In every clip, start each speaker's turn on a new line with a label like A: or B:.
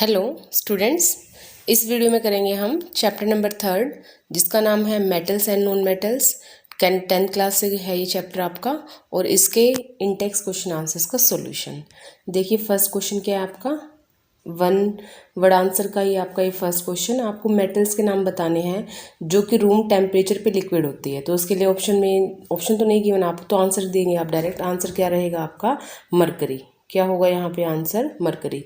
A: Hello students, इस video में करेंगे हम चैप्टर नंबर 3 जिसका नाम है metals and non metals. 10th class से है ये चैप्टर आपका और इसके इंटेक्स क्वेश्चन आंसर्स का सॉल्यूशन। देखिए फर्स्ट क्वेश्चन क्या है आपका, वन वर्ड आंसर का ही आपका ये फर्स्ट क्वेश्चन। आपको मेटल्स के नाम बताने हैं जो कि रूम टेम्परेचर पे लिक्विड होती है। तो उसके लिए ऑप्शन तो नहीं गिवन, आप तो आंसर देंगे आप डायरेक्ट। आंसर क्या रहेगा आपका, मरकरी। क्या होगा यहाँ पे आंसर, मरकरी।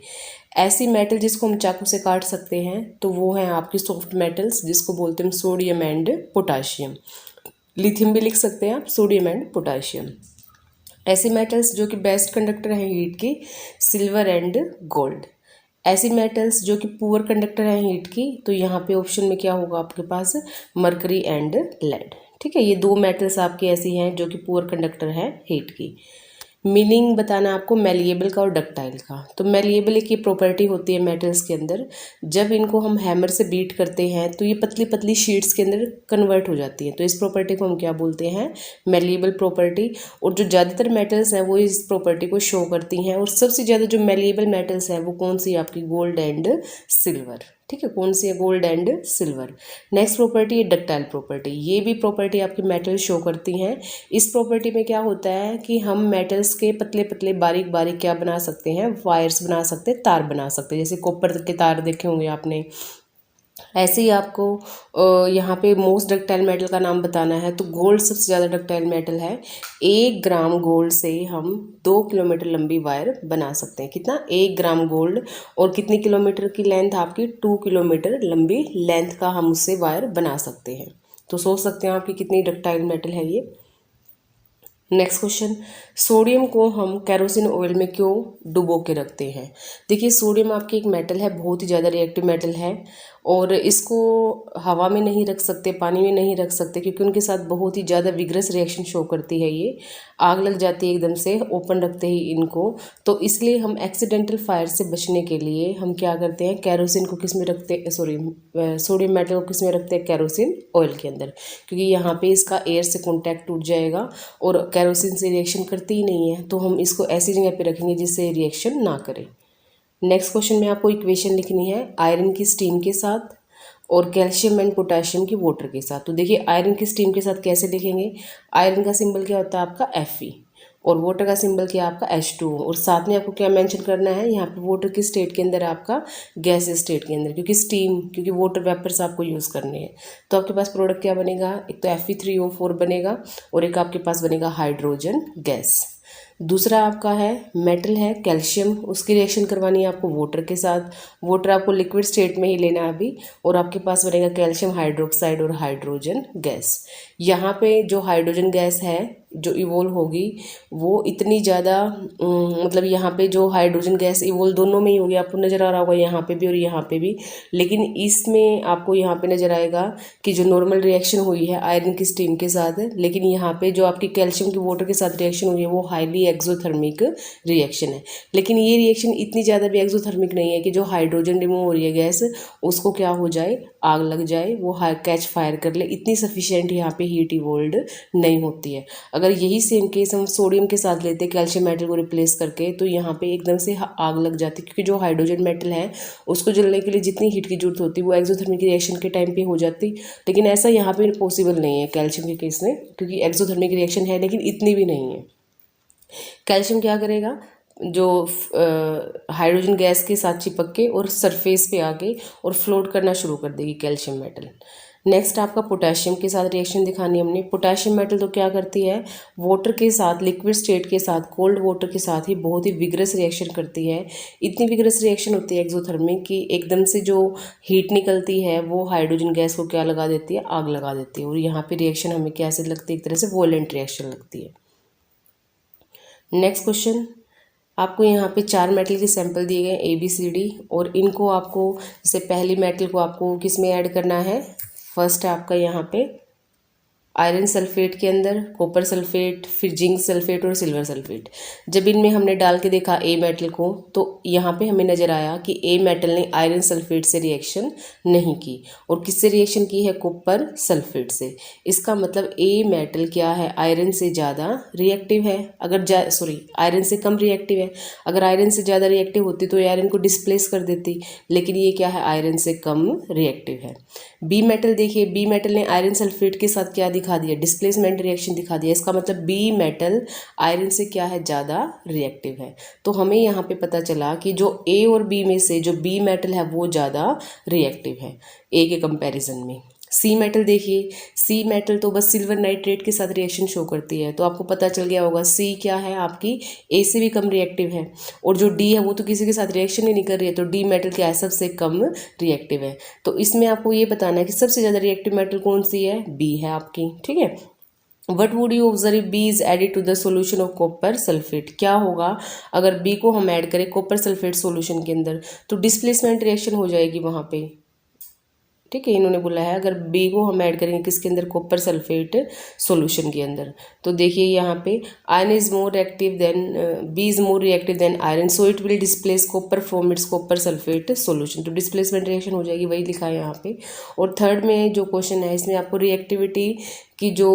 A: ऐसी मेटल जिसको हम चाकू से काट सकते हैं तो वो है आपकी सॉफ्ट मेटल्स जिसको बोलते हैं सोडियम एंड पोटाशियम। लिथियम भी लिख सकते हैं आप, सोडियम एंड पोटाशियम। ऐसी मेटल्स जो कि बेस्ट कंडक्टर है हीट की, सिल्वर एंड गोल्ड। ऐसी मेटल्स जो कि पुअर कंडक्टर है हीट की, तो यहाँ पे ऑप्शन में क्या होगा आपके पास, मरकरी एंड लेड। ठीक है, ये दो मेटल्स आपकी ऐसी हैं जो कि पुअर कंडक्टर है हीट की। मीनिंग बताना आपको मेलिएबल का और डक्टाइल का। तो मेलिएबल एक ये प्रॉपर्टी होती है मेटल्स के अंदर, जब इनको हम हैमर से बीट करते हैं तो ये पतली पतली शीट्स के अंदर कन्वर्ट हो जाती हैं। तो इस प्रॉपर्टी को हम क्या बोलते हैं, मेलिएबल प्रॉपर्टी। और जो ज़्यादातर मेटल्स हैं वो इस प्रॉपर्टी को शो करती हैं। और सबसे ज़्यादा जो मेलिएबल मेटल्स हैं वो कौन सी, आपकी गोल्ड एंड सिल्वर। ठीक है, कौन सी है, gold and silver. Next property है डक्टाइल प्रॉपर्टी। ये भी प्रॉपर्टी आपकी मेटल शो करती हैं। इस प्रॉपर्टी में क्या होता है कि हम मेटल्स के पतले पतले बारीक बारीक क्या बना सकते हैं, वायर्स बना सकते हैं, तार बना सकते हैं। जैसे कॉपर के तार देखे होंगे आपने, ऐसे ही आपको यहाँ पे मोस्ट डक्टाइल मेटल का नाम बताना है तो गोल्ड सबसे ज़्यादा डक्टाइल मेटल है। 1 ग्राम गोल्ड से हम 2 किलोमीटर लंबी वायर बना सकते हैं। कितना, 1 ग्राम गोल्ड। और कितनी किलोमीटर की लेंथ आपकी, 2 किलोमीटर लंबी लेंथ का हम उससे वायर बना सकते हैं। तो सोच सकते हैं आपकी कितनी डक्टाइल मेटल है ये। नेक्स्ट क्वेश्चन, सोडियम को हम कैरोसिन ऑयल में क्यों डुबो के रखते हैं। देखिए सोडियम आपकी एक मेटल है, बहुत ही ज़्यादा रिएक्टिव मेटल है और इसको हवा में नहीं रख सकते, पानी में नहीं रख सकते क्योंकि उनके साथ बहुत ही ज़्यादा विग्रस रिएक्शन शो करती है। ये आग लग जाती है एकदम से ओपन रखते ही इनको। तो इसलिए हम एक्सीडेंटल फायर से बचने के लिए हम क्या करते हैं, कैरोसिन को किस में रखते, सोडियम मेटल को किस में रखते हैं, कैरोसिन ऑयल के अंदर। क्योंकि यहाँ पे इसका एयर से कॉन्टैक्ट टूट जाएगा और कैरोसिन से रिएक्शन करती ही नहीं है, तो हम इसको ऐसी जगह पे रखेंगे जिससे रिएक्शन ना करे। नेक्स्ट क्वेश्चन में आपको इक्वेशन लिखनी है आयरन की स्टीम के साथ और कैल्शियम एंड पोटेशियम की वाटर के साथ। तो देखिए आयरन की स्टीम के साथ कैसे लिखेंगे, आयरन का सिंबल क्या होता है आपका Fe और वाटर का सिंबल क्या है आपका H2O। और साथ में आपको क्या मेंशन करना है, यहाँ पे वाटर की स्टेट के अंदर आपका गैस स्टेट के अंदर, क्योंकि वाटर वेपर्स आपको यूज़ करने हैं। तो आपके पास प्रोडक्ट क्या बनेगा, एक तो Fe3O4 बनेगा और एक आपके पास बनेगा हाइड्रोजन गैस। दूसरा आपका है मेटल है कैल्शियम, उसकी रिएक्शन करवानी है आपको वाटर के साथ। वाटर आपको लिक्विड स्टेट में ही लेना है अभी और आपके पास बनेगा कैल्शियम हाइड्रोक्साइड और हाइड्रोजन गैस। यहाँ पे जो हाइड्रोजन गैस है जो इवोल्व होगी वो इतनी ज़्यादा मतलब यहाँ पे जो हाइड्रोजन गैस इवोल्व दोनों में ही होगी, आपको नज़र आ रहा होगा यहाँ पे भी और यहाँ पे भी। लेकिन इसमें आपको यहाँ पे नज़र आएगा कि जो नॉर्मल रिएक्शन हुई है आयरन की स्टीम के साथ, लेकिन यहाँ पे जो आपकी कैल्शियम की वाटर के साथ रिएक्शन हुई है वो हाईली एक्सोथर्मिक रिएक्शन है। लेकिन ये रिएक्शन इतनी ज़्यादा भी एक्सोथर्मिक नहीं है कि जो हाइड्रोजन रिमूव हो रही है गैस उसको क्या हो जाए, आग लग जाए, वो कैच फायर कर ले। इतनी सफिशिएंट यहाँ पे हीट इवोल्व नहीं होती है। अगर यही सेम केस हम सोडियम के साथ लेते कैल्शियम मेटल को रिप्लेस करके तो यहाँ पे एकदम से आग लग जाती, क्योंकि जो हाइड्रोजन मेटल है उसको जलने के लिए जितनी हीट की जरूरत होती है वो एक्सोथर्मिक रिएक्शन के टाइम पे हो जाती। लेकिन ऐसा यहाँ पे पॉसिबल नहीं है कैल्शियम के केस में, क्योंकि एक्सोथर्मिक रिएक्शन है लेकिन इतनी भी नहीं है। कैल्शियम क्या करेगा, जो हाइड्रोजन गैस के साथ चिपक के और सरफेस पे आके और फ्लोट करना शुरू कर देगी कैल्शियम मेटल। नेक्स्ट आपका पोटेशियम के साथ रिएक्शन दिखानी है हमने। पोटेशियम मेटल तो क्या करती है, वाटर के साथ, लिक्विड स्टेट के साथ, कोल्ड वाटर के साथ ही बहुत ही विग्रस रिएक्शन करती है। इतनी विग्रस रिएक्शन होती है एक्सोथर्मिक की एकदम से जो हीट निकलती है वो हाइड्रोजन गैस को क्या लगा देती है, आग लगा देती है। और यहाँ पे रिएक्शन हमें कैसे लगती है, एक तरह से वोलेंट रिएक्शन लगती है। नेक्स्ट क्वेश्चन, आपको यहाँ पे 4 मेटल के सैंपल दिए गए ABCD और इनको आपको जैसे पहली मेटल को आपको किस में ऐड करना है, फर्स्ट है आपका यहाँ पे आयरन सल्फेट के अंदर, कॉपर सल्फेट, फिर जिंक सल्फेट और सिल्वर सल्फेट। जब इनमें हमने डाल के देखा ए मेटल को, तो यहाँ पे हमें नज़र आया कि ए मेटल ने आयरन सल्फेट से रिएक्शन नहीं की और किससे रिएक्शन की है, कॉपर सल्फेट से। इसका मतलब ए मेटल क्या है, आयरन से ज़्यादा रिएक्टिव है। अगर आयरन से कम रिएक्टिव है। अगर आयरन से ज़्यादा रिएक्टिव होती तो आयरन को डिस्प्लेस कर देती, लेकिन ये क्या है, आयरन से कम रिएक्टिव है। बी मेटल देखिए, बी मेटल ने आयरन सल्फेट के साथ क्या दिखा दिया, डिस्प्लेसमेंट रिएक्शन दिखा दिया। इसका मतलब बी मेटल आयरन से क्या है, ज़्यादा रिएक्टिव है। तो हमें यहाँ पे पता चला कि जो ए और बी में से जो बी मेटल है वो ज़्यादा रिएक्टिव है ए के कंपैरिजन में। सी मेटल देखिए, सी मेटल तो बस सिल्वर नाइट्रेट के साथ रिएक्शन शो करती है, तो आपको पता चल गया होगा सी क्या है, आपकी ए से भी कम रिएक्टिव है। और जो डी है वो तो किसी के साथ रिएक्शन ही नहीं कर रही है, तो डी मेटल क्या है, सबसे कम रिएक्टिव है। तो इसमें आपको ये बताना है कि सबसे ज़्यादा रिएक्टिव मेटल कौन सी है, बी है आपकी, ठीक है। What would you observe B is added to the solution of copper sulphate. क्या होगा अगर बी को हम ऐड करें कॉपर सल्फेट सोल्यूशन के अंदर, तो डिस्प्लेसमेंट रिएक्शन हो जाएगी वहाँ पे, ठीक है। इन्होंने बोला है अगर बी को हम ऐड करेंगे किसके अंदर, कॉपर सल्फेट सॉल्यूशन के अंदर, तो देखिए यहाँ पे iron is more reactive than, B is more reactive than iron, so it will displace copper from its copper sulphate solution. तो डिस्प्लेसमेंट रिएक्शन हो जाएगी, वही लिखा है यहाँ पे। और थर्ड में जो क्वेश्चन है इसमें आपको रिएक्टिविटी की जो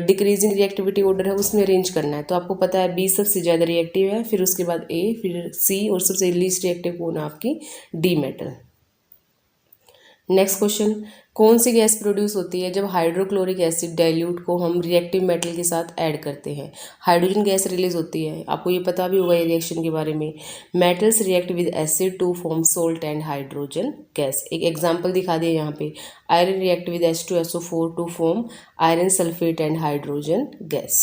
A: डिक्रीजिंग रिएक्टिविटी ऑर्डर है उसमें अरेंज करना है। तो आपको पता है बी सबसे ज़्यादा रिएक्टिव है, फिर उसके बाद ए, फिर सी, और सबसे लीस्ट रिएक्टिव कौन है, आपकी डी मेटल। नेक्स्ट क्वेश्चन, कौन सी गैस प्रोड्यूस होती है जब हाइड्रोक्लोरिक एसिड डाइल्यूट को हम रिएक्टिव मेटल के साथ ऐड करते हैं। हाइड्रोजन गैस रिलीज होती है, आपको ये पता भी होगा ये रिएक्शन के बारे में। Metals react with acid to form salt and hydrogen gas. एक एग्जांपल दिखा दिया यहाँ पे, iron react with H2SO4 to form iron sulphate and hydrogen gas.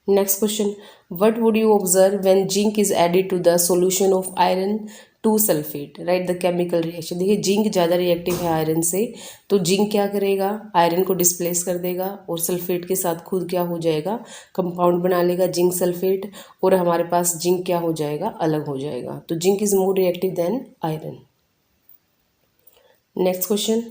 A: Next question, what would you observe when zinc is added to the solution of iron 2 sulphate, right the chemical reaction. देखिए zinc ज़्यादा reactive है iron से, तो zinc क्या करेगा, iron को displace कर देगा और सल्फेट के साथ खुद क्या हो जाएगा, कंपाउंड बना लेगा जिंक सल्फेट, और हमारे पास जिंक क्या हो जाएगा, अलग हो जाएगा। तो zinc is more reactive than iron. Next question,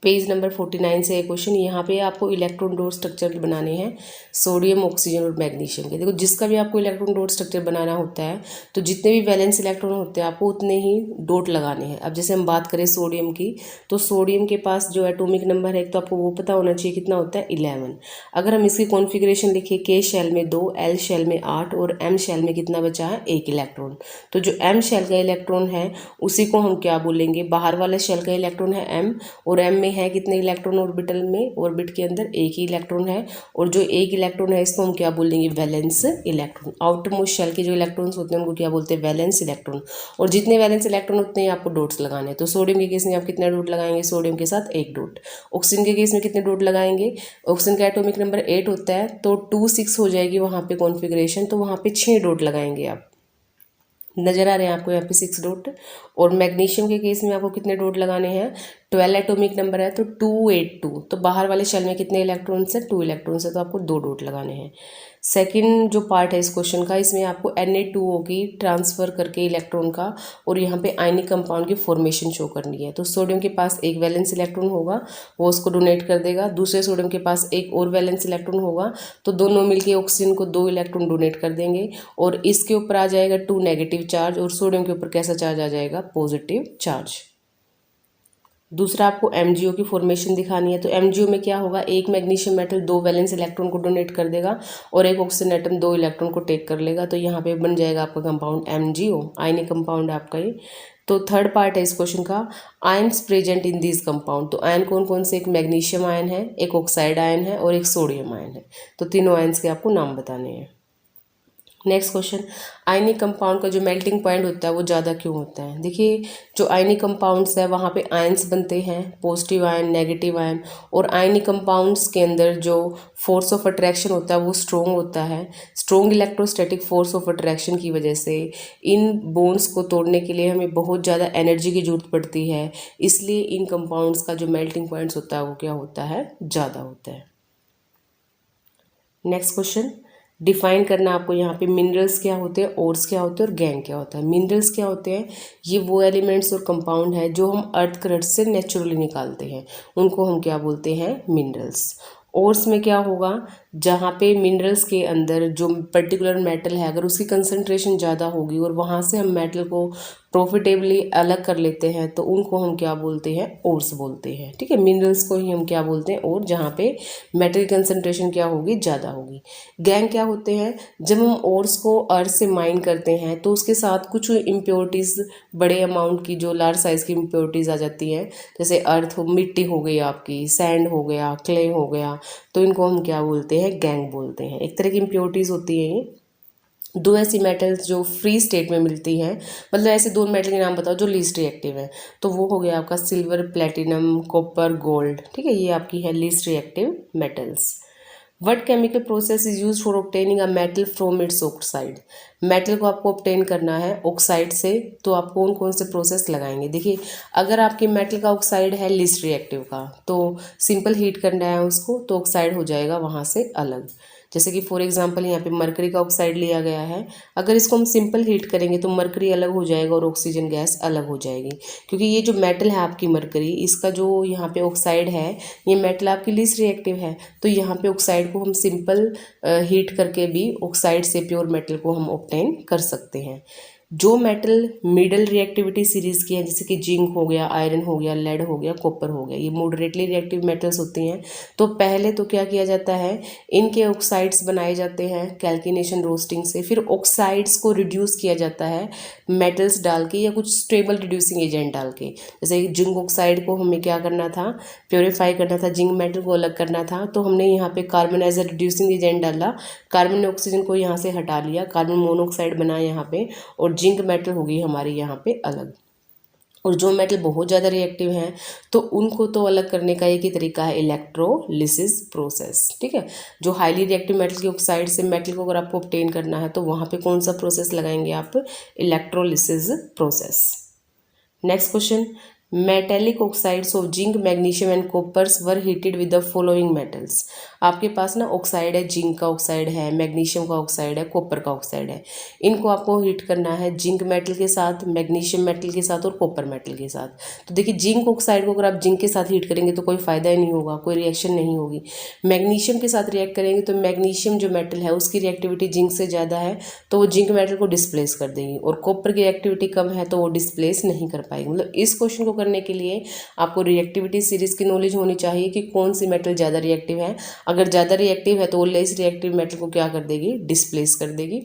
A: page number 49 से एक क्वेश्चन। यहाँ पे आपको इलेक्ट्रॉन डॉट स्ट्रक्चर बनाने हैं सोडियम, ऑक्सीजन और मैग्नीशियम के। देखो जिसका भी आपको इलेक्ट्रॉन डॉट स्ट्रक्चर बनाना होता है तो जितने भी वैलेंस इलेक्ट्रॉन होते हैं आपको उतने ही डॉट लगाने हैं। अब जैसे हम बात करें सोडियम की, तो सोडियम के पास जो एटॉमिक नंबर है तो आपको वो पता होना चाहिए कितना होता है, 11। अगर हम इसकी कॉन्फ़िगरेशन लिखें, के शेल में 2, एल शेल में 8 और एम शेल में कितना बचा है, 1 इलेक्ट्रॉन। तो जो एम शेल का इलेक्ट्रॉन है उसी को हम क्या बोलेंगे, बाहर वाला शेल का इलेक्ट्रॉन है एम, और एम में है कितने इलेक्ट्रॉन ऑर्बिटल में, ऑर्बिट के अंदर एक ही इलेक्ट्रॉन है, और जो एक इलेक्ट्रॉन है इसको हम क्या बोलेंगे, valence electron. Outer most shell के जो इलेक्ट्रॉन्स होते हैं उनको क्या बोलते हैं, वैलेंस इलेक्ट्रॉन। और जितने वैलेंस इलेक्ट्रॉन उतने ही आपको डॉट्स लगाने हैं। तो सोडियम के केस में आप कितने डॉट लगाएंगे, सोडियम के साथ 1 डॉट। ऑक्सीजन के केस में कितने डॉट लगाएंगे, ऑक्सीजन का एटॉमिक नंबर 8 होता है, तो 2 6 हो जाएगी वहाँ पे कॉन्फ़िगरेशन, तो वहाँ पे 6 डॉट लगाएंगे आप। नज़र आ रहे हैं आपको यहाँ पे 6 डॉट। और मैग्नीशियम के केस में आपको कितने डॉट लगाने हैं, 12 एटॉमिक नंबर है तो 282, तो बाहर वाले शेल में कितने इलेक्ट्रॉन्स है, 2 इलेक्ट्रॉन्स है, तो आपको 2 डॉट लगाने हैं। सेकंड जो पार्ट है इस क्वेश्चन का, इसमें आपको Na2O की ट्रांसफ़र करके इलेक्ट्रॉन का और यहाँ पे आयनिक कंपाउंड की फॉर्मेशन शो करनी है। तो सोडियम के पास एक वैलेंस इलेक्ट्रॉन होगा, वो उसको डोनेट कर देगा, दूसरे सोडियम के पास एक और वैलेंस इलेक्ट्रॉन होगा, तो दोनों मिलके ऑक्सीजन को 2 इलेक्ट्रॉन डोनेट कर देंगे, और इसके ऊपर आ जाएगा 2 नेगेटिव चार्ज, और सोडियम के ऊपर कैसा चार्ज आ जाएगा, पॉजिटिव चार्ज। दूसरा आपको MgO की फॉर्मेशन दिखानी है, तो MgO में क्या होगा, एक मैग्नीशियम मेटल 2 वैलेंस इलेक्ट्रॉन को डोनेट कर देगा और एक ऑक्सीजन एटम 2 इलेक्ट्रॉन को टेक कर लेगा, तो यहाँ पे बन जाएगा आपका कंपाउंड MgO, आयनिक कंपाउंड आपका ये। तो थर्ड पार्ट है इस क्वेश्चन का, ions present in this compound. तो आयन कौन कौन से, एक मैग्नीशियम आयन है, एक ऑक्साइड आयन है और एक सोडियम आयन है। तो तीनों आयन्स के आपको नाम बताने हैं। नेक्स्ट क्वेश्चन, आयनिक कंपाउंड का जो मेल्टिंग पॉइंट होता है वो ज़्यादा क्यों होता है। देखिए जो आयनिक कंपाउंड्स है वहाँ पे आयन्स बनते हैं, पॉजिटिव आयन, नेगेटिव आयन, और आयनिक कंपाउंड्स के अंदर जो फोर्स ऑफ अट्रैक्शन होता है वो स्ट्रॉन्ग होता है। Strong electrostatic force of attraction की वजह से इन बोन्स को तोड़ने के लिए हमें बहुत ज़्यादा एनर्जी की ज़रूरत पड़ती है, इसलिए इन कंपाउंड्स का जो मेल्टिंग पॉइंट्स होता है वो क्या होता है, ज़्यादा होता है। नेक्स्ट क्वेश्चन, डिफाइन करना आपको यहाँ पे मिनरल्स क्या होते हैं, ओर्स क्या होते हैं और गैंग क्या होता है। मिनरल्स क्या होते हैं, ये वो एलिमेंट्स और कंपाउंड है जो हम अर्थ क्रस्ट से नेचुरली निकालते हैं, उनको हम क्या बोलते हैं, मिनरल्स। ओर्स में क्या होगा, जहाँ पे मिनरल्स के अंदर जो पर्टिकुलर मेटल है अगर उसकी कंसंट्रेशन ज़्यादा होगी और वहाँ से हम मेटल को प्रॉफिटेबली अलग कर लेते हैं तो उनको हम क्या बोलते हैं, ओर्स बोलते हैं। ठीक है, मिनरल्स को ही हम क्या बोलते हैं, और जहाँ पे मेटल की कंसंट्रेशन क्या होगी, ज़्यादा होगी। गैंग क्या होते हैं, जब हम ओर्स को अर्थ से माइन करते हैं तो उसके साथ कुछ इम्प्योरिटीज़, बड़े अमाउंट की जो लार्ज साइज़ की इम्प्योरिटीज़ आ जाती हैं, जैसे अर्थ मिट्टी हो गई आपकी, सैंड हो गया, क्ले हो गया, तो इनको हम क्या बोलते हैं, गैंग बोलते हैं। एक तरह की इम्प्योरिटीज़ होती है ये। दो ऐसी मेटल्स जो फ्री स्टेट में मिलती हैं, मतलब ऐसे दो मेटल के नाम बताओ जो लीस्ट रिएक्टिव है, तो वो हो गया आपका सिल्वर, प्लेटिनम, कॉपर, गोल्ड। ठीक है, ये आपकी है least reactive metals. What chemical process is use for obtaining a metal from its oxide. Metal को आपको ऑब्टेन करना है ऑक्साइड से, तो आप कौन कौन से प्रोसेस लगाएंगे। देखिए, अगर आपके मेटल का ऑक्साइड है लीस्ट रिएक्टिव का, तो सिंपल हीट करना है उसको, तो ऑक्साइड हो जाएगा वहाँ से अलग। जैसे कि फॉर एग्जांपल यहाँ पे मरकरी का ऑक्साइड लिया गया है, अगर इसको हम सिंपल हीट करेंगे तो मरकरी अलग हो जाएगा और ऑक्सीजन गैस अलग हो जाएगी, क्योंकि ये जो मेटल है आपकी मरकरी, इसका जो यहाँ पे ऑक्साइड है, ये मेटल आपकी लीस्ट रिएक्टिव है, तो यहाँ पे ऑक्साइड को हम सिंपल हीट करके भी ऑक्साइड से प्योर मेटल को हम ऑब्टेन कर सकते हैं। जो मेटल मिडल रिएक्टिविटी सीरीज़ की है, जैसे कि जिंक हो गया, आयरन हो गया, लेड हो गया, कॉपर हो गया, ये मॉडरेटली रिएक्टिव मेटल्स होती हैं, तो पहले तो क्या किया जाता है, इनके ऑक्साइड्स बनाए जाते हैं कैल्किनेशन रोस्टिंग से, फिर ऑक्साइड्स को रिड्यूस किया जाता है मेटल्स डाल के या कुछ स्टेबल रिड्यूसिंग एजेंट डाल के। जैसे जिंक ऑक्साइड को हमें क्या करना था, प्योरीफाई करना था, जिंक मेटल को अलग करना था, तो हमने यहाँ पे carbon as a reducing agent डाला, कार्बन ने ऑक्सीजन को यहाँ से हटा लिया, कार्बन मोनोऑक्साइड बना यहाँ पे, और जिंक मेटल होगी हमारी यहाँ पे अलग। और जो मेटल बहुत ज़्यादा रिएक्टिव हैं तो उनको तो अलग करने का एक ही तरीका है, इलेक्ट्रोलिसिस प्रोसेस। ठीक है, जो हाईली रिएक्टिव मेटल की ऑक्साइड से मेटल को अगर आपको ऑब्टेन करना है तो वहाँ पे कौन सा प्रोसेस लगाएंगे आप, electrolysis process. Next question, metallic oxides of zinc, magnesium and coppers were heated with the following metals. आपके पास ना ऑक्साइड है, जिंक का ऑक्साइड है, मैग्नीशियम का ऑक्साइड है, कॉपर का ऑक्साइड है, इनको आपको हीट करना है जिंक मेटल के साथ, मैग्नीशियम मेटल के साथ और कॉपर मेटल के साथ। तो देखिए, जिंक ऑक्साइड को अगर आप जिंक के साथ हीट करेंगे तो कोई फ़ायदा ही नहीं होगा, कोई रिएक्शन नहीं होगी। मैग्नीशियम के साथ रिएक्ट करेंगे तो मैग्नीशियम जो मेटल है उसकी रिएक्टिविटी जिंक से ज़्यादा है, तो वो जिंक मेटल को डिस्प्लेस कर देगी, और कॉपर की रिएक्टिविटी कम है तो वो डिस्प्लेस नहीं कर पाएगी। मतलब इस क्वेश्चन को करने के लिए आपको रिएक्टिविटी सीरीज की नॉलेज होनी चाहिए कि कौन सी मेटल ज़्यादा रिएक्टिव है। अगर ज़्यादा रिएक्टिव है तो वो लेस रिएक्टिव मेटल को क्या कर देगी, डिस्प्लेस कर देगी।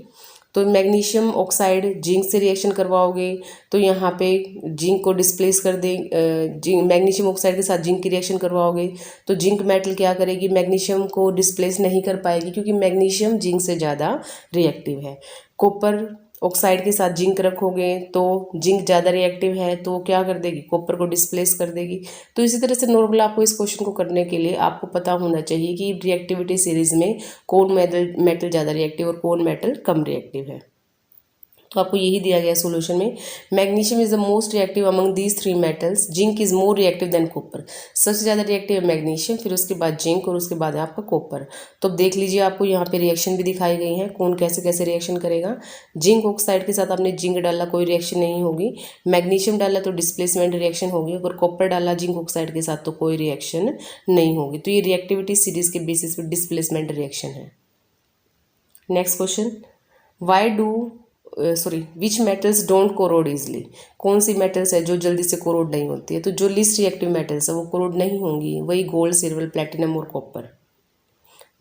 A: तो मैग्नीशियम ऑक्साइड जिंक से रिएक्शन करवाओगे तो यहाँ पे जिंक को डिस्प्लेस कर दे, मैग्नीशियम ऑक्साइड के साथ जिंक की रिएक्शन करवाओगे तो जिंक मेटल क्या करेगी, मैग्नीशियम को डिस्प्लेस नहीं कर पाएगी, क्योंकि मैग्नीशियम जिंक से ज़्यादा रिएक्टिव है। कॉपर ऑक्साइड के साथ जिंक रखोगे तो जिंक ज़्यादा रिएक्टिव है तो क्या कर देगी, कॉपर को डिस्प्लेस कर देगी। तो इसी तरह से नॉर्मल आपको इस क्वेश्चन को करने के लिए आपको पता होना चाहिए कि रिएक्टिविटी सीरीज में कौन मेटल ज़्यादा रिएक्टिव और कौन मेटल कम रिएक्टिव है। तो आपको यही दिया गया सोल्यूशन में, magnesium is the most reactive among these three metals, zinc is more reactive than copper. सबसे ज़्यादा रिएक्टिव है मैग्नीशियम, फिर उसके बाद जिंक और उसके बाद है आपका कॉपर। तो अब देख लीजिए, आपको यहाँ पे रिएक्शन भी दिखाई गई है, कौन कैसे कैसे रिएक्शन करेगा। जिंक ऑक्साइड के साथ आपने जिंक डाला, कोई रिएक्शन नहीं होगी। मैग्नीशियम डाला तो डिस्प्लेसमेंट रिएक्शन होगी, अगर कॉपर डाला जिंक ऑक्साइड के साथ तो कोई रिएक्शन नहीं होगी। तो ये रिएक्टिविटी सीरीज के बेसिस पर डिस्प्लेसमेंट रिएक्शन है। Next question, why do which metals don't corrode easily. कौन सी मेटल्स है जो जल्दी से कोरोड नहीं होती है, तो जो लीस्ट रिएक्टिव मेटल्स है वो कोरोड नहीं होंगी, वही गोल्ड, सिल्वर, प्लेटिनम और copper.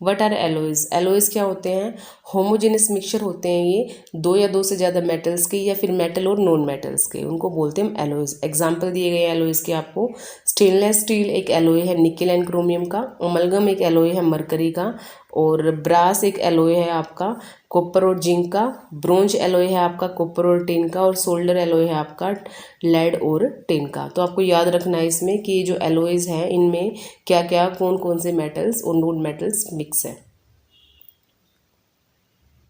A: What are alloys, alloys क्या होते हैं, होमोजेनस मिक्सचर होते हैं, ये दो या दो से ज़्यादा मेटल्स के या फिर मेटल और नॉन मेटल्स के, उनको बोलते हैं एलोइज। एग्जाम्पल दिए गए एलोइज के आपको, स्टेनलेस स्टील एक एलोय है निकेल एंड क्रोमियम का, अमलगम एक एलोय है मरकरी का, और ब्रास एक एलोय है आपका कॉपर और जिंक का, ब्रोंज एलोय है आपका कॉपर और टिन का, और सोल्डर एलोय है आपका लेड और टिन का। तो आपको याद रखना है इसमें कि ये जो एलोयज हैं इनमें क्या क्या कौन कौन से मेटल्स और नॉन मेटल्स मिक्स है।